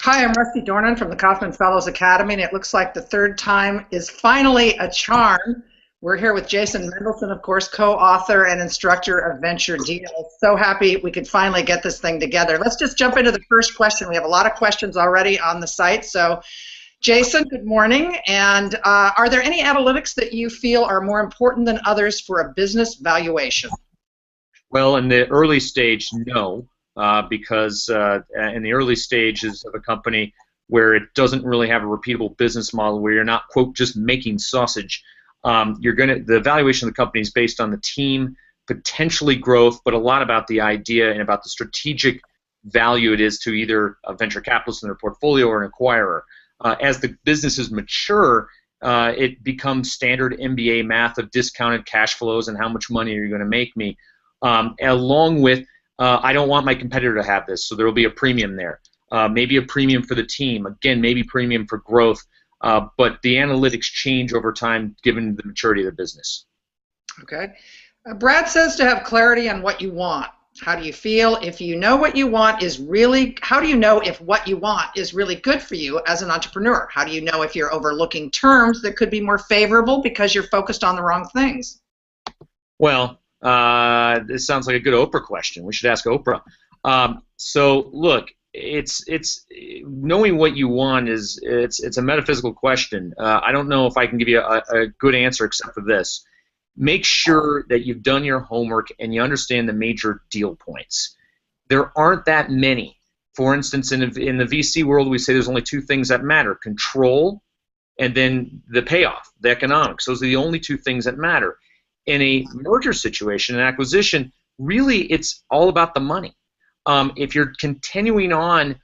Hi, I'm Rusty Dornin from the Kaufman Fellows Academy, and it looks like the third time is finally a charm. We're here with Jason Mendelson, of course, co-author and instructor of Venture Deals. So happy we could finally get this thing together. Let's just jump into the first question. We have a lot of questions already on the site. So, Jason, good morning. And are there any analytics that you feel are more important than others for a business valuation? Well, in the early stage, no. Because in the early stages of a company where it doesn't really have a repeatable business model, where you're not, quote, just making sausage, the evaluation of the company is based on the team, potentially growth, but a lot about the idea and about the strategic value it is to either a venture capitalist in their portfolio or an acquirer. As the businesses mature, it becomes standard MBA math of discounted cash flows and how much money are you going to make me, along with I don't want my competitor to have this, so there will be a premium there. Maybe a premium for the team. Again, maybe premium for growth. But the analytics change over time given the maturity of the business. Okay. Brad says to have clarity on what you want. How do you feel if you know what you want is really, how do you know if what you want is really good for you as an entrepreneur? How do you know if you're overlooking terms that could be more favorable because you're focused on the wrong things? Well, this sounds like a good Oprah question. We should ask Oprah. So look, it's knowing what you want is it's a metaphysical question. I don't know if I can give you a good answer except for this. Make sure that you've done your homework and you understand the major deal points. There aren't that many. For instance, in the VC world, we say there's only two things that matter: control and then the payoff, the economics. Those are the only two things that matter. In a merger situation, an acquisition, really it's all about the money. If you're continuing on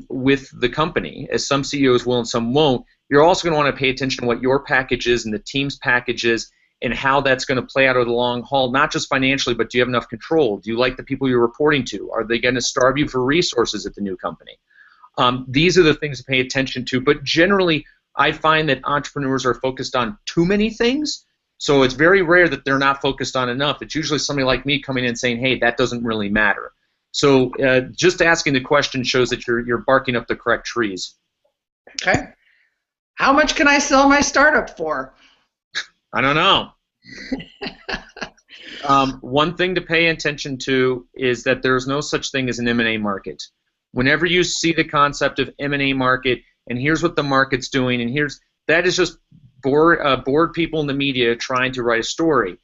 with the company, as some CEOs will and some won't, you're also going to want to pay attention to what your package is and the team's package is and how that's going to play out over the long haul, not just financially, but do you have enough control? Do you like the people you're reporting to? Are they going to starve you for resources at the new company? These are the things to pay attention to, but generally I find that entrepreneurs are focused on too many things. So it's very rare that they're not focused on enough. It's usually somebody like me coming in saying, hey, that doesn't really matter. So just asking the question shows that you're barking up the correct trees. Okay. How much can I sell my startup for? I don't know. One thing to pay attention to is that there's no such thing as an M&A market. Whenever you see the concept of M&A market, and here's what the market's doing, and that is just bored people in the media trying to write a story.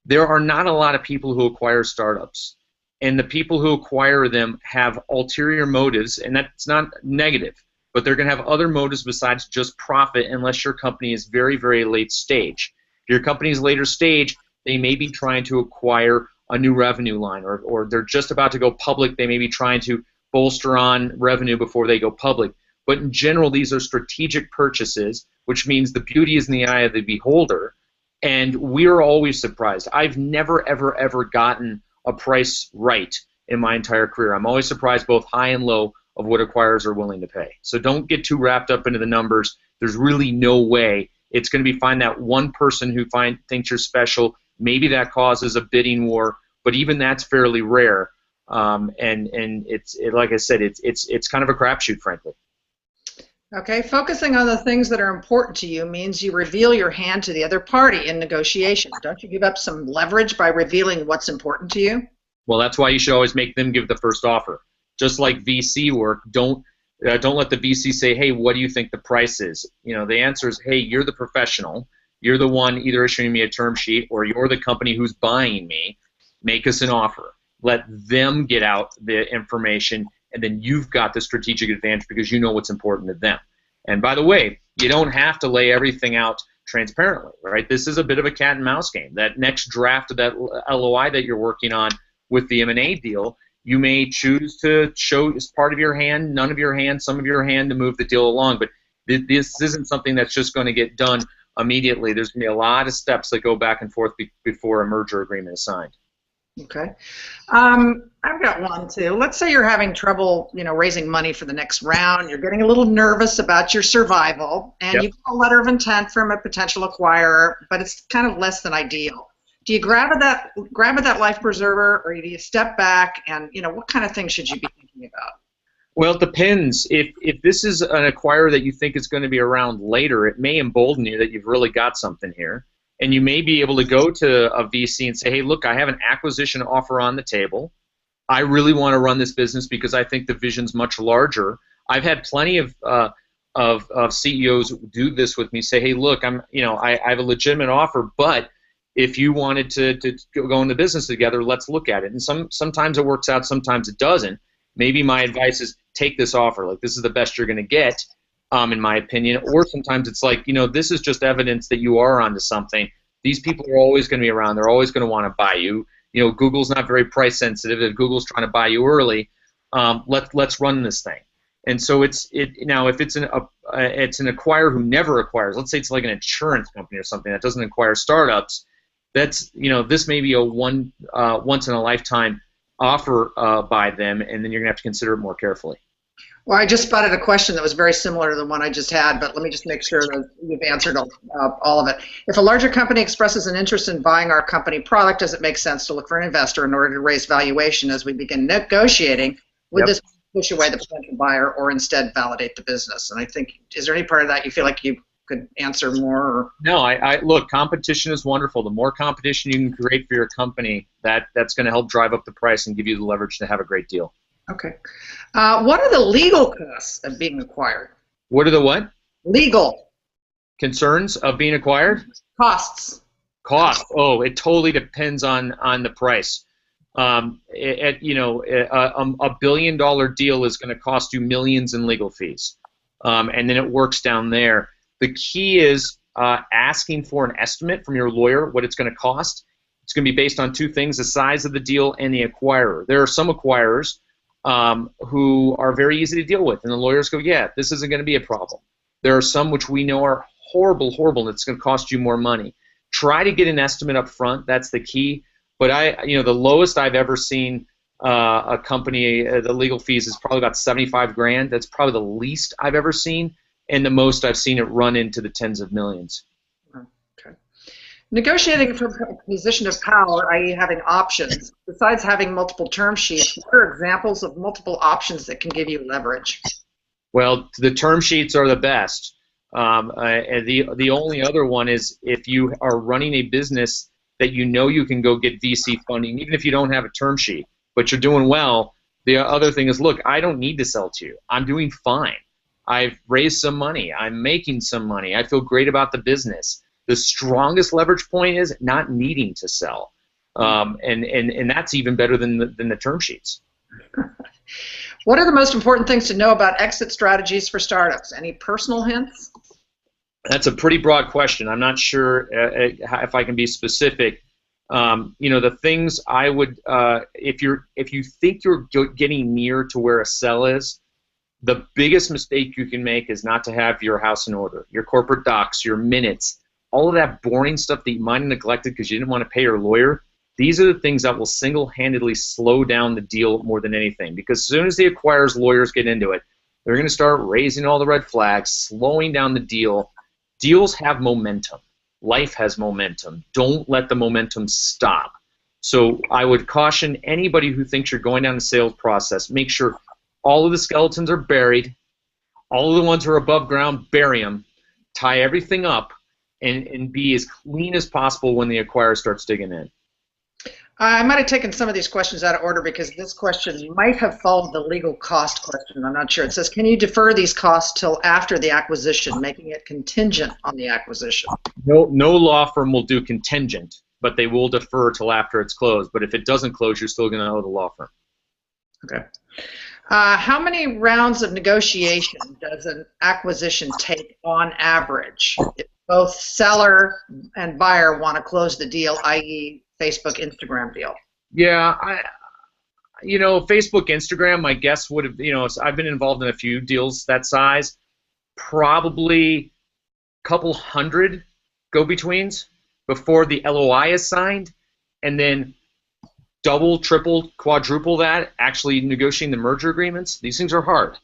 There are not a lot of people who acquire startups, and the people who acquire them have ulterior motives, and that's not negative, but they're going to have other motives besides just profit unless your company is very, very late stage. If your company's later stage, they may be trying to acquire a new revenue line, or they're just about to go public. They may be trying to bolster on revenue before they go public. But in general, these are strategic purchases, which means the beauty is in the eye of the beholder, and we're always surprised. I've never, ever, ever gotten a price right in my entire career. I'm always surprised both high and low of what acquirers are willing to pay. So don't get too wrapped up into the numbers. There's really no way. It's going to be find that one person who thinks you're special. Maybe that causes a bidding war, but even that's fairly rare. And it's like I said, it's kind of a crapshoot, frankly. Okay, focusing on the things that are important to you means you reveal your hand to the other party in negotiations. Don't you give up some leverage by revealing what's important to you? Well, that's why you should always make them give the first offer. Just like VC work, don't let the VC say, hey, what do you think the price is? You know, the answer is, hey, you're the professional. You're the one either issuing me a term sheet or you're the company who's buying me. Make us an offer. Let them get out the information, and then you've got the strategic advantage because you know what's important to them. And by the way, you don't have to lay everything out transparently, right? This is a bit of a cat and mouse game. That next draft of that LOI that you're working on with the M&A deal, you may choose to show as part of your hand, none of your hand, some of your hand to move the deal along. But this isn't something that's just going to get done immediately. There's going to be a lot of steps that go back and forth before a merger agreement is signed. Okay. I've got one too. Let's say you're having trouble, raising money for the next round. You're getting a little nervous about your survival, and you get a letter of intent from a potential acquirer, but it's kind of less than ideal. Do you grab at that life preserver, or do you step back and, what kind of things should you be thinking about? Well, it depends. If this is an acquirer that you think is going to be around later, it may embolden you that you've really got something here. And you may be able to go to a VC and say, hey, look, I have an acquisition offer on the table. I really want to run this business because I think the vision's much larger. I've had plenty of CEOs do this with me, say, hey, look, I have a legitimate offer, but if you wanted to go into business together, let's look at it. And sometimes it works out, sometimes it doesn't. Maybe my advice is take this offer. Like, this is the best you're going to get, in my opinion. Or sometimes it's like, this is just evidence that you are onto something. These people are always going to be around. They're always going to want to buy you. Google's not very price sensitive. If Google's trying to buy you early, let's run this thing. And so now if it's an acquirer who never acquires, let's say it's like an insurance company or something that doesn't acquire startups, that's this may be a once in a lifetime offer by them, and then you're gonna have to consider it more carefully. Well, I just spotted a question that was very similar to the one I just had, but let me just make sure that you've answered all of it. If a larger company expresses an interest in buying our company product, does it make sense to look for an investor in order to raise valuation as we begin negotiating? Would this push away the potential buyer or instead validate the business? And I think, is there any part of that you feel like you could answer more? Or? No, I look, competition is wonderful. The more competition you can create for your company, that's going to help drive up the price and give you the leverage to have a great deal. Okay. What are the legal costs of being acquired? What are the what? Legal. Concerns of being acquired? Costs. Cost. Oh, it totally depends on the price. A $1 billion deal is going to cost you millions in legal fees, and then it works down there. The key is asking for an estimate from your lawyer what it's going to cost. It's going to be based on two things: the size of the deal and the acquirer. There are some acquirers who are very easy to deal with, and the lawyers go, yeah, this isn't going to be a problem. There are some which we know are horrible, and it's going to cost you more money. Try to get an estimate up front. That's the key. But the lowest I've ever seen a company, the legal fees is probably about 75 grand. That's probably the least I've ever seen, and the most I've seen it run into the tens of millions. Okay. Negotiating from a position of power, i.e. having options, besides having multiple term sheets, what are examples of multiple options that can give you leverage? Well, the term sheets are the best. The only other one is if you are running a business that you can go get VC funding, even if you don't have a term sheet, but you're doing well. The other thing is, look, I don't need to sell to you. I'm doing fine. I've raised some money. I'm making some money. I feel great about the business. The strongest leverage point is not needing to sell, and that's even better than the term sheets. What are the most important things to know about exit strategies for startups? Any personal hints? That's a pretty broad question. I'm not sure if I can be specific. The things I would, if you think you're getting near to where a sell is, the biggest mistake you can make is not to have your house in order, your corporate docs, your minutes, all of that boring stuff that you might have neglected because you didn't want to pay your lawyer. These are the things that will single-handedly slow down the deal more than anything, because as soon as the acquirer's lawyers get into it, they're going to start raising all the red flags, slowing down the deal. Deals have momentum. Life has momentum. Don't let the momentum stop. So I would caution anybody who thinks you're going down the sales process, make sure all of the skeletons are buried, all of the ones who are above ground, bury them, tie everything up, and be as clean as possible when the acquirer starts digging in. I might have taken some of these questions out of order because this question might have followed the legal cost question. I'm not sure. It says, can you defer these costs till after the acquisition, making it contingent on the acquisition? No law firm will do contingent, but they will defer till after it's closed. But if it doesn't close, you're still going to owe the law firm. Okay. How many rounds of negotiation does an acquisition take on average if both seller and buyer want to close the deal, i.e., Facebook, Instagram deal? Yeah, Facebook, Instagram, my guess would have, I've been involved in a few deals that size, probably a couple hundred go-betweens before the LOI is signed, and then double, triple, quadruple that, actually negotiating the merger agreements. These things are hard.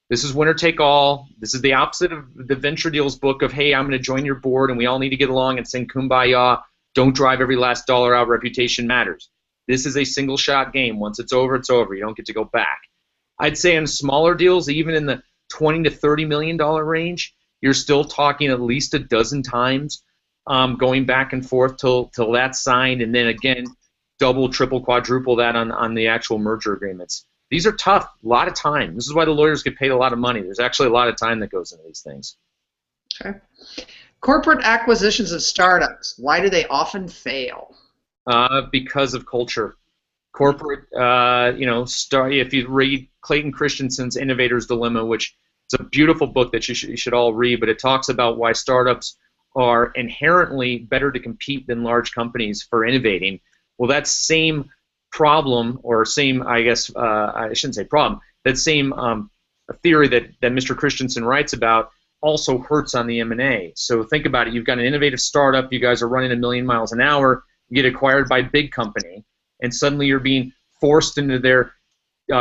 This is winner take all. This is the opposite of the venture deals book of, hey, I'm going to join your board and we all need to get along and sing kumbaya. Don't drive every last dollar out. Reputation matters. This is a single shot game. Once it's over, it's over. You don't get to go back. I'd say in smaller deals, even in the $20 to $30 million range, you're still talking at least a dozen times going back and forth till that's signed, and then again, double, triple, quadruple that on the actual merger agreements. These are tough, a lot of time. This is why the lawyers get paid a lot of money. There's actually a lot of time that goes into these things. Okay. Corporate acquisitions of startups, why do they often fail? Because of culture. Corporate, if you read Clayton Christensen's Innovator's Dilemma, which it's a beautiful book that you should all read, but it talks about why startups are inherently better to compete than large companies for innovating. Well, that same problem, or same, I guess, I shouldn't say problem, that same theory that Mr. Christensen writes about also hurts on the M&A. So think about it. You've got an innovative startup. You guys are running 1,000,000 miles an hour. You get acquired by a big company, and suddenly you're being forced into their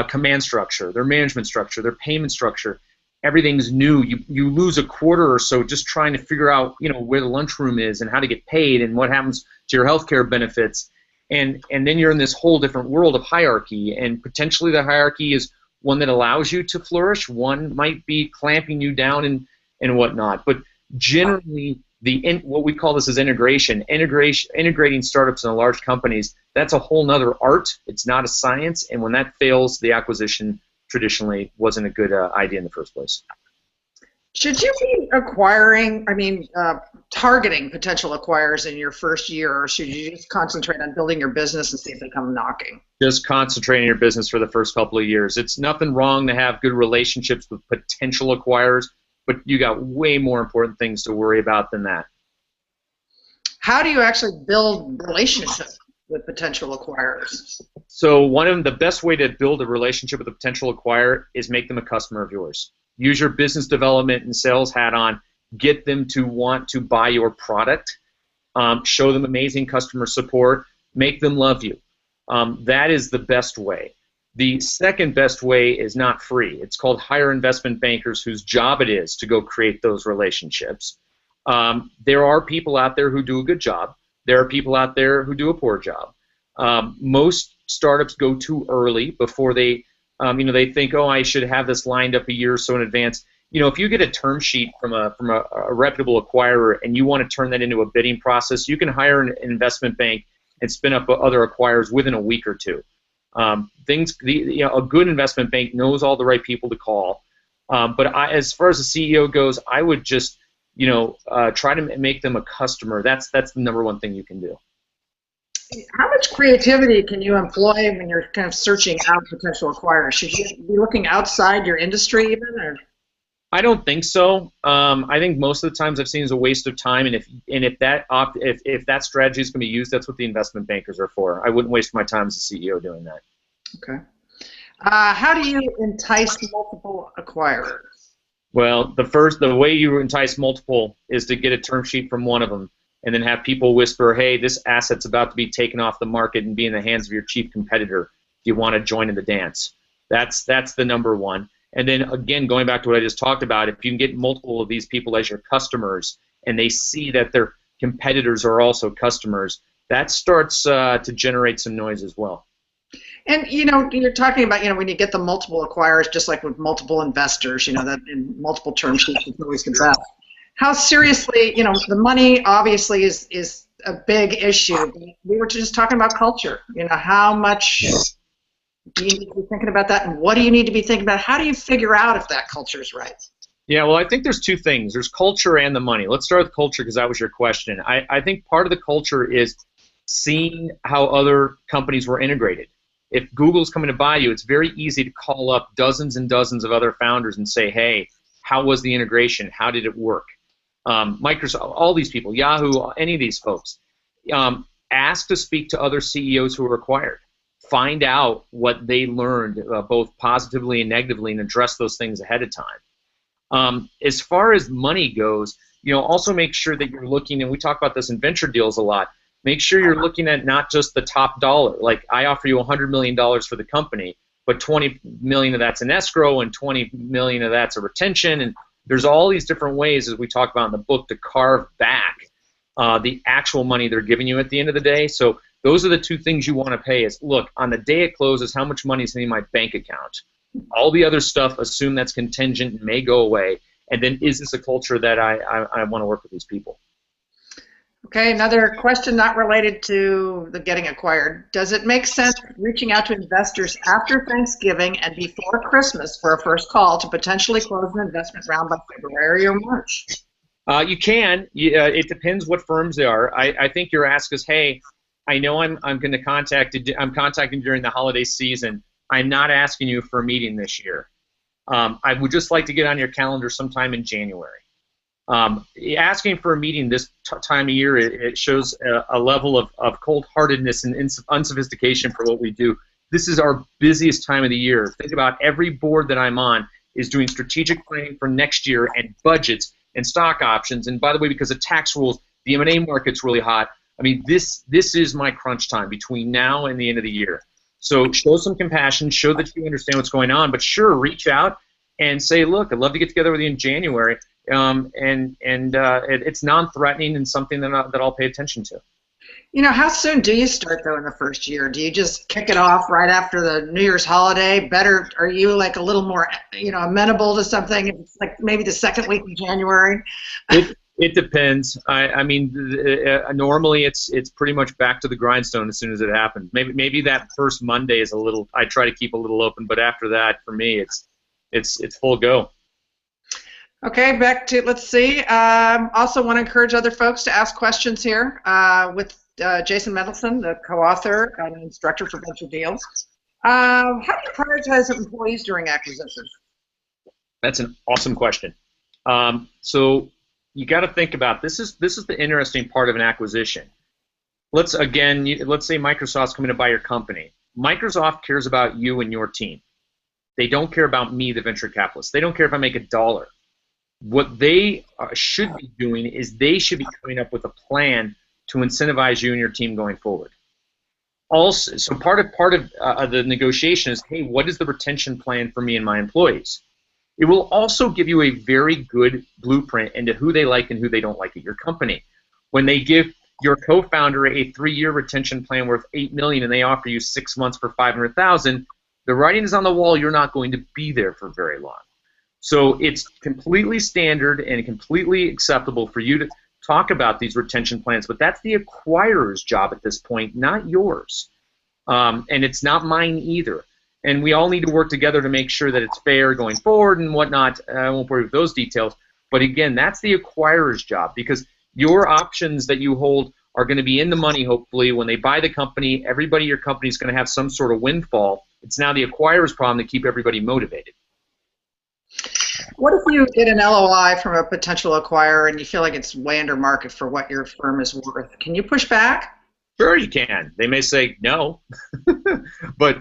command structure, their management structure, their payment structure. Everything's new. You lose a quarter or so just trying to figure out, where the lunchroom is and how to get paid and what happens to your healthcare benefits. And then you're in this whole different world of hierarchy, and potentially the hierarchy is one that allows you to flourish. One might be clamping you down and whatnot. But generally, what we call this is integrating startups into large companies, that's a whole nother art. It's not a science, and when that fails, the acquisition traditionally wasn't a good idea in the first place. Should you be targeting potential acquirers in your first year, or should you just concentrate on building your business and see if they come knocking? Just concentrate on your business for the first couple of years. It's nothing wrong to have good relationships with potential acquirers, but you got way more important things to worry about than that. How do you actually build relationships with potential acquirers? So the best way to build a relationship with a potential acquirer is make them a customer of yours. Use your business development and sales hat on. Get them to want to buy your product. Show them amazing customer support. Make them love you. That is the best way. The second best way is not free. It's called hire investment bankers, whose job it is to go create those relationships. There are people out there who do a good job. There are people out there who do a poor job. Most startups go too early before they think, oh, I should have this lined up a year or so in advance. If you get a term sheet from a reputable acquirer and you want to turn that into a bidding process, you can hire an investment bank and spin up other acquirers within a week or two. A good investment bank knows all the right people to call. But as far as the CEO goes, I would just try to make them a customer. That's the number one thing you can do. How much creativity can you employ when you're kind of searching out potential acquirers? Should you be looking outside your industry even? Or? I don't think so. I think most of the times I've seen is a waste of time, and if that strategy is going to be used, that's what the investment bankers are for. I wouldn't waste my time as a CEO doing that. Okay. How do you entice multiple acquirers? Well, the way you entice multiple is to get a term sheet from one of them, and then have people whisper, hey, this asset's about to be taken off the market and be in the hands of your chief competitor. Do you want to join in the dance? That's the number one. And then, again, going back to what I just talked about, if you can get multiple of these people as your customers and they see that their competitors are also customers, that starts to generate some noise as well. And, you're talking about, when you get the multiple acquirers, just like with multiple investors, that in multiple term sheets is always the best. How seriously, the money obviously is a big issue. We were just talking about culture. How much do you need to be thinking about that, and what do you need to be thinking about? How do you figure out if that culture is right? Yeah, well, I think there's two things. There's culture and the money. Let's start with culture because that was your question. I think part of the culture is seeing how other companies were integrated. If Google's coming to buy you, it's very easy to call up dozens and dozens of other founders and say, hey, how was the integration? How did it work? Microsoft, all these people, Yahoo, any of these folks. Ask to speak to other CEOs who were acquired. Find out what they learned, both positively and negatively, and address those things ahead of time. As far as money goes, also make sure that you're looking, and we talk about this in venture deals a lot, make sure you're looking at not just the top dollar. Like, I offer you $100 million for the company, but $20 million of that's an escrow and $20 million of that's a retention, and there's all these different ways, as we talk about in the book, to carve back the actual money they're giving you at the end of the day. So those are the two things you want to pay is, look, on the day it closes, how much money is in my bank account? All the other stuff, assume that's contingent and may go away. And then, is this a culture that I want to work with these people? Okay, another question not related to the getting acquired. Does it make sense reaching out to investors after Thanksgiving and before Christmas for a first call to potentially close an investment round by February or March? You can. It depends what firms they are. I think your ask is, hey, I know I'm going to I'm contacting during the holiday season. I'm not asking you for a meeting this year. I would just like to get on your calendar sometime in January. Asking for a meeting this time of year, it shows a level of cold-heartedness and unsophistication for what we do. This is our busiest time of the year. Think about every board that I'm on is doing strategic planning for next year and budgets and stock options. And by the way, because of tax rules, the M&A market's really hot. I mean, this is my crunch time between now and the end of the year. So show some compassion, show that you understand what's going on, but sure, reach out and say, look, I'd love to get together with you in January. It's non-threatening and something that I'll pay attention to. You know, how soon do you start, though, in the first year? Do you just kick it off right after the New Year's holiday? Are you like a little more, amenable to something? It's like maybe the second week of January? It depends. I mean, normally it's pretty much back to the grindstone as soon as it happens. Maybe that first Monday is a little. I try to keep a little open, but after that, for me, it's full go. Okay, back to, let's see. Also want to encourage other folks to ask questions here with Jason Mendelson, the co-author and instructor for Venture Deals. How do you prioritize employees during acquisitions? That's an awesome question. So you got to think about this is the interesting part of an acquisition. Let's say Microsoft's coming to buy your company. Microsoft cares about you and your team. They don't care about me, the venture capitalist. They don't care if I make $1. What they should be doing is they should be coming up with a plan to incentivize you and your team going forward. Also, so part of the negotiation is, hey, what is the retention plan for me and my employees? It will also give you a very good blueprint into who they like and who they don't like at your company. When they give your co-founder a 3-year retention plan worth $8 million and they offer you 6 months for $500,000, the writing is on the wall. You're not going to be there for very long. So it's completely standard and completely acceptable for you to talk about these retention plans, but that's the acquirer's job at this point, not yours. And it's not mine either. And we all need to work together to make sure that it's fair going forward and whatnot. I won't worry with those details. But again, that's the acquirer's job, because your options that you hold are going to be in the money, hopefully. When they buy the company, everybody in your company is going to have some sort of windfall. It's now the acquirer's problem to keep everybody motivated. What if you get an LOI from a potential acquirer and you feel like it's way under market for what your firm is worth? Can you push back? Sure, you can. They may say no, but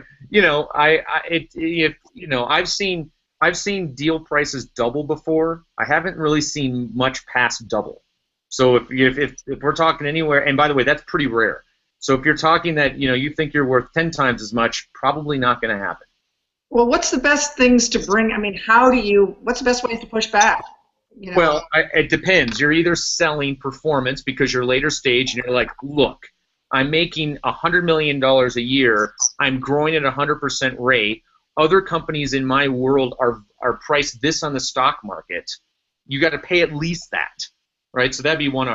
I've seen deal prices double before. I haven't really seen much past double. So if we're talking anywhere, and by the way, that's pretty rare. So if you're talking that you think you're worth 10 times as much, probably not going to happen. Well, what's the best things to bring? I mean, what's the best ways to push back? Well, it depends. You're either selling performance because you're later stage and you're like, look, I'm making $100 million a year. I'm growing at 100% rate. Other companies in my world are priced this on the stock market. You got to pay at least that, right? So that'd be one.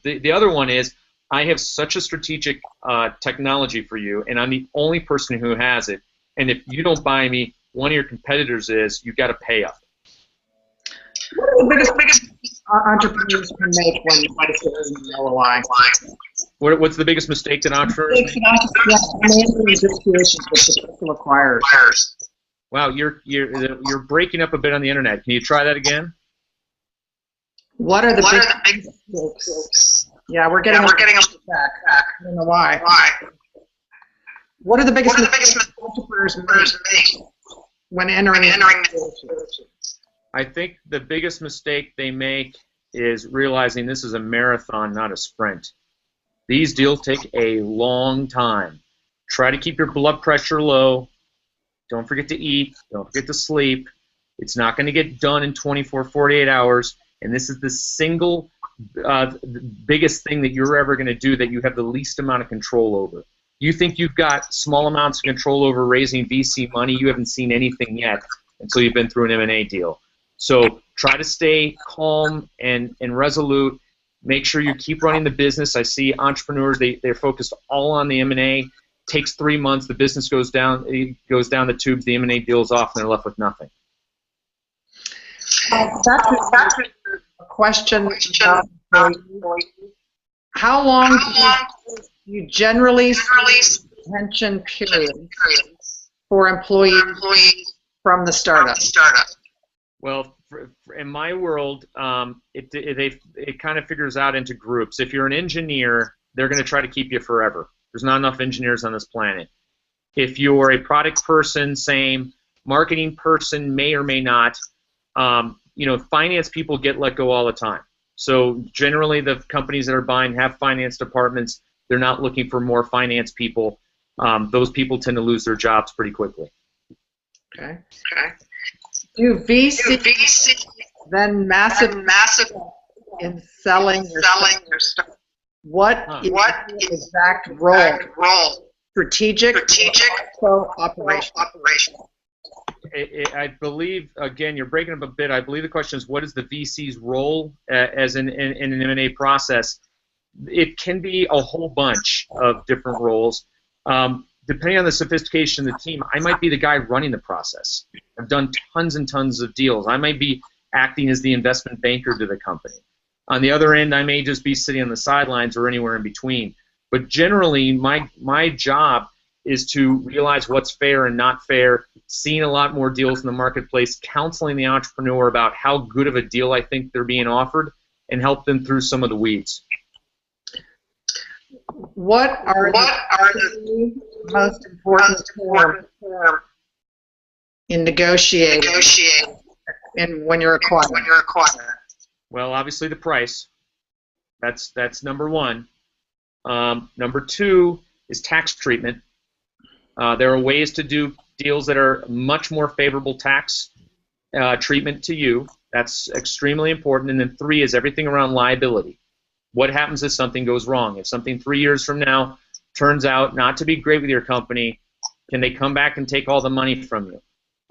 The other one is, I have such a strategic technology for you, and I'm the only person who has it. And if you don't buy me, one of your competitors is. You've got to pay up. What are the biggest entrepreneurs can make when you price an LOI? What's the biggest mistake that entrepreneurs make? Acquirers. Wow, you're breaking up a bit on the internet. Can you try that again? What are the biggest mistakes? Yeah, we're getting up back. I don't know why. What are the biggest mistakes entrepreneurs make when entering negotiations? I think the biggest mistake they make is realizing this is a marathon, not a sprint. These deals take a long time. Try to keep your blood pressure low. Don't forget to eat. Don't forget to sleep. It's not going to get done in 24, 48 hours. And this is the single biggest thing that you're ever going to do that you have the least amount of control over. You think you've got small amounts of control over raising VC money. You haven't seen anything yet until you've been through an M&A deal. So try to stay calm and resolute. Make sure you keep running the business. I see entrepreneurs, they're focused all on the M&A. Takes 3 months, the business goes down the tubes, the M&A deal's off, and they're left with nothing. That's a question. How long do you generally see retention period for employees from the startup? Well, in my world, it kind of figures out into groups. If you're an engineer, they're going to try to keep you forever. There's not enough engineers on this planet. If you're a product person, same. Marketing person may or may not. Finance people get let go all the time. So generally, the companies that are buying have finance departments. They're not looking for more finance people. Those people tend to lose their jobs pretty quickly. Okay. Do VC then massive in selling your stuff? What is the exact role? Strategic or operational? I believe, again, you're breaking up a bit. I believe the question is, what is the VC's role as in an M&A process? It can be a whole bunch of different roles. Depending on the sophistication of the team, I might be the guy running the process. I've done tons and tons of deals. I might be acting as the investment banker to the company. On the other end, I may just be sitting on the sidelines or anywhere in between. But generally, my job is to realize what's fair and not fair, seeing a lot more deals in the marketplace, counseling the entrepreneur about how good of a deal I think they're being offered, and help them through some of the weeds. What are the most important terms in negotiating when you're acquiring? Well, obviously the price. That's number one. Number two is tax treatment. There are ways to do deals that are much more favorable tax treatment to you. That's extremely important. And then three is everything around liability. What happens if something goes wrong? If something 3 years from now turns out not to be great with your company, can they come back and take all the money from you?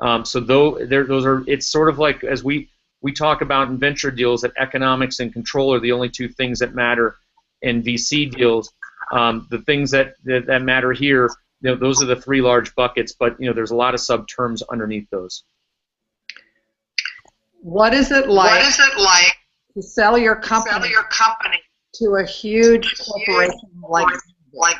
It's sort of like, as we talk about in venture deals, that economics and control are the only two things that matter in VC deals. The things that matter here, those are the three large buckets, but there's a lot of sub-terms underneath those. What is it like to sell your company to a huge corporation like Google?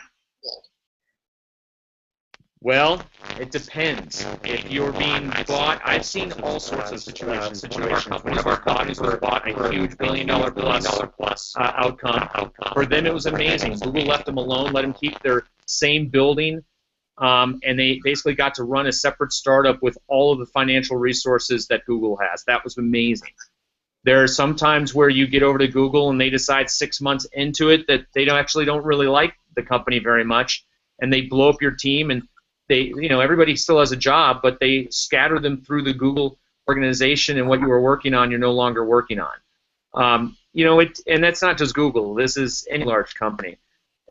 Well, it depends. If you're being bought, I've seen all sorts of situations. One of our companies was bought a huge billion-dollar plus outcome. For them, it was amazing. Google left them alone, let them keep their same building, and they basically got to run a separate startup with all of the financial resources that Google has. That was amazing. There are some times where you get over to Google and they decide 6 months into it that they don't really like the company very much, and they blow up your team, and everybody still has a job, but they scatter them through the Google organization, and what you were working on, you're no longer working on. And that's not just Google. This is any large company,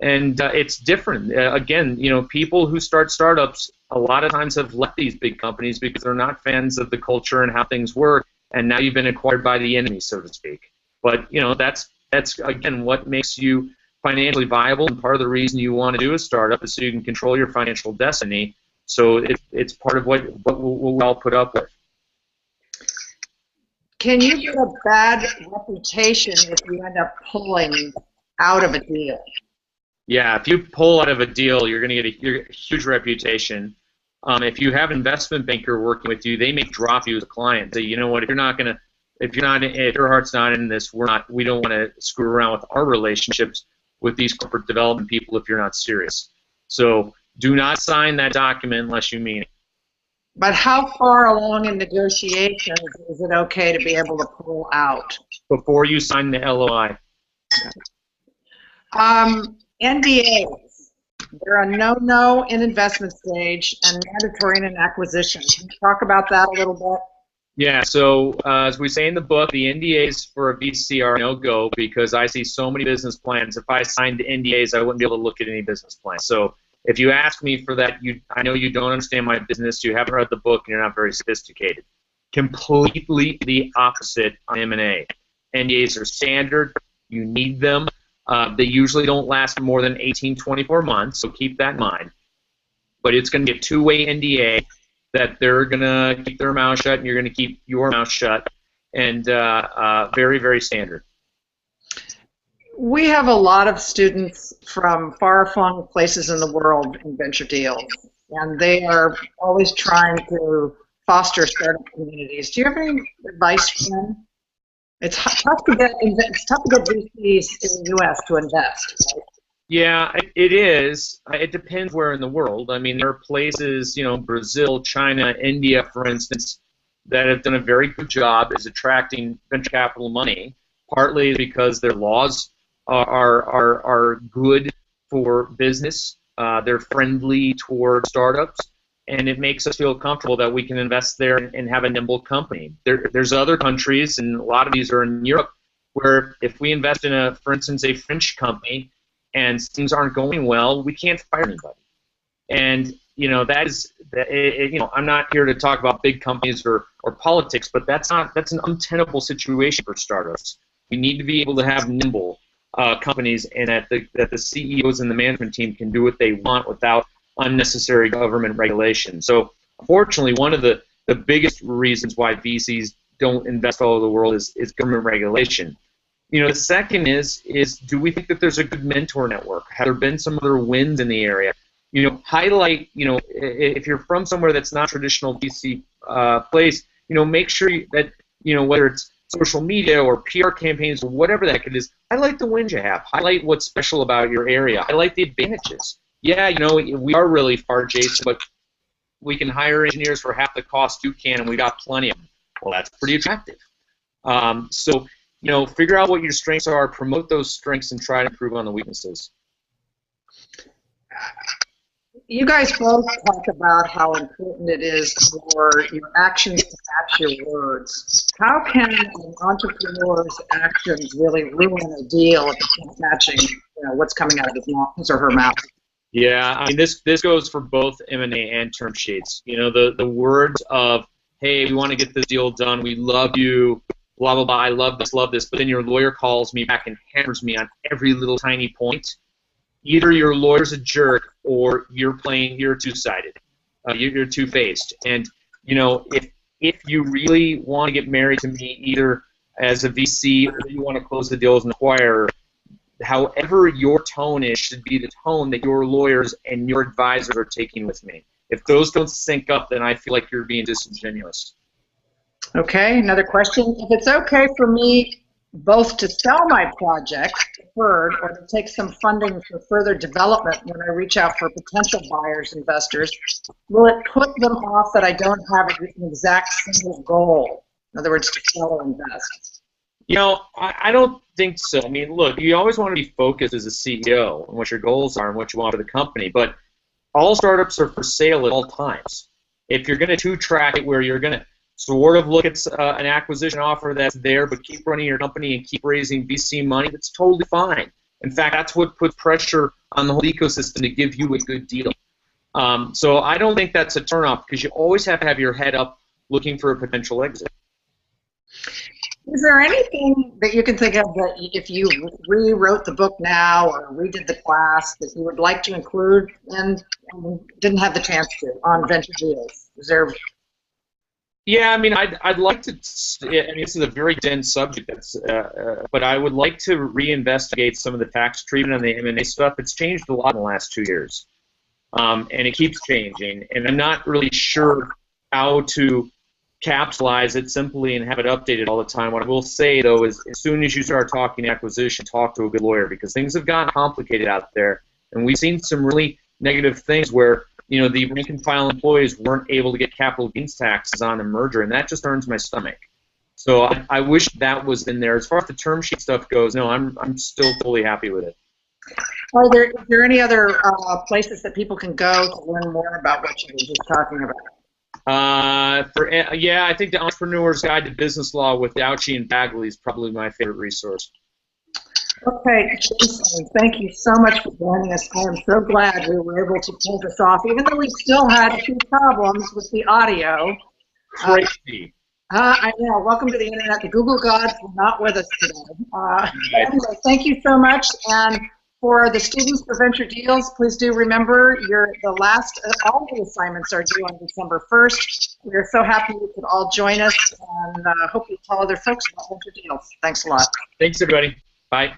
and it's different. Again, people who start startups a lot of times have left these big companies because they're not fans of the culture and how things work, and now you've been acquired by the enemy, so to speak. But that's again what makes you financially viable, and part of the reason you want to do a startup is so you can control your financial destiny. So it's part of what we all put up with. Can you get a bad reputation if you end up pulling out of a deal? Yeah, if you pull out of a deal, you're going to get a huge reputation. If you have an investment banker working with you, they may drop you as a client. Say, you know what, if your heart's not in this, we don't want to screw around with our relationships with these corporate development people if you're not serious. So do not sign that document unless you mean it. But how far along in negotiations is it okay to be able to pull out? Before you sign the LOI. NDAs. They're a no-no in investment stage and mandatory in an acquisition. Can you talk about that a little bit? Yeah, so as we say in the book, the NDAs for a VC are no-go because I see so many business plans. If I signed NDAs, I wouldn't be able to look at any business plan. So If you ask me for that, I know you don't understand my business, you haven't read the book, and you're not very sophisticated. Completely the opposite on M&A. NDAs are standard. You need them. They usually don't last more than 18, 24 months, so keep that in mind. But it's going to be a two-way NDA that they're going to keep their mouth shut and you're going to keep your mouth shut, and very, very standard. We have a lot of students from far-flung places in the world in venture deals, and they are always trying to foster startup communities. Do you have any advice for them? It's tough to get VCs in the U.S. to invest, right? Yeah, it is. It depends where in the world. I mean, there are places, Brazil, China, India, for instance, that have done a very good job as attracting venture capital money, partly because their laws are good for business. They're friendly toward startups, and it makes us feel comfortable that we can invest there and have a nimble company. There's other countries, and a lot of these are in Europe, where if we invest in for instance, a French company, and things aren't going well, we can't fire anybody. And I'm not here to talk about big companies or politics, but that's an untenable situation for startups. We need to be able to have nimble companies, and that the CEOs and the management team can do what they want without unnecessary government regulation. So, unfortunately, one of the biggest reasons why VCs don't invest all over the world is government regulation. The second is do we think that there's a good mentor network? Have there been some other wins in the area? Highlight, if you're from somewhere that's not traditional VC place, make sure that, whether it's social media or PR campaigns or whatever the heck it is, highlight the wins you have. Highlight what's special about your area. Highlight the advantages. Yeah, we are really far, Jason, but we can hire engineers for half the cost you can, and we got plenty of them. Well, that's pretty attractive. So, figure out what your strengths are, promote those strengths, and try to improve on the weaknesses. You guys both talk about how important it is for your actions to match your words. How can an entrepreneur's actions really ruin a deal if it's not matching what's coming out of his or her mouth? Yeah, I mean, this goes for both M&A and term sheets. The words of, hey, we want to get this deal done, we love you, blah, blah, blah, I love this, but then your lawyer calls me back and hammers me on every little tiny point. Either your lawyer's a jerk or you're two-sided. You're two-faced. And, if you really want to get married to me, either as a VC or you want to close the deal as an acquirer, however your tone is should be the tone that your lawyers and your advisors are taking with me. If those don't sync up, then I feel like you're being disingenuous. Okay, another question. If it's okay for me both to sell my project deferred or to take some funding for further development when I reach out for potential buyers, investors, will it put them off that I don't have an exact single goal? In other words, to sell or invest? I don't think so. I mean, look, you always want to be focused as a CEO on what your goals are and what you want for the company, but all startups are for sale at all times. If you're going to two-track it where you're going to sort of look at an acquisition offer that's there, but keep running your company and keep raising VC money, that's totally fine. In fact, that's what puts pressure on the whole ecosystem to give you a good deal. So I don't think that's a turnoff, because you always have to have your head up looking for a potential exit. Is there anything that you can think of that if you rewrote the book now or redid the class that you would like to include and didn't have the chance to on venture deals? Is there? Yeah, I mean, I'd like to. I mean, this is a very dense subject. But I would like to reinvestigate some of the tax treatment on the M&A stuff. It's changed a lot in the last 2 years, and it keeps changing. And I'm not really sure how to capsulize it simply and have it updated all the time. What I will say, though, is as soon as you start talking acquisition, talk to a good lawyer, because things have gotten complicated out there, and we've seen some really negative things where the rank and file employees weren't able to get capital gains taxes on a merger, and that just turns my stomach. So I wish that was in there. As far as the term sheet stuff goes, no, I'm still totally happy with it. Is there any other places that people can go to learn more about what you were just talking about? I think the Entrepreneur's Guide to Business Law with Dauchi and Bagley is probably my favorite resource. Okay, Jason, thank you so much for joining us. I am so glad we were able to pull this off, even though we still had a few problems with the audio. Crazy. I know. Welcome to the internet. The Google gods are not with us today. Anyway, thank you so much. And for the students for Venture Deals, please do remember all the assignments are due on December 1st. We are so happy you could all join us, and hope you tell other folks about Venture Deals. Thanks a lot. Thanks, everybody. Bye.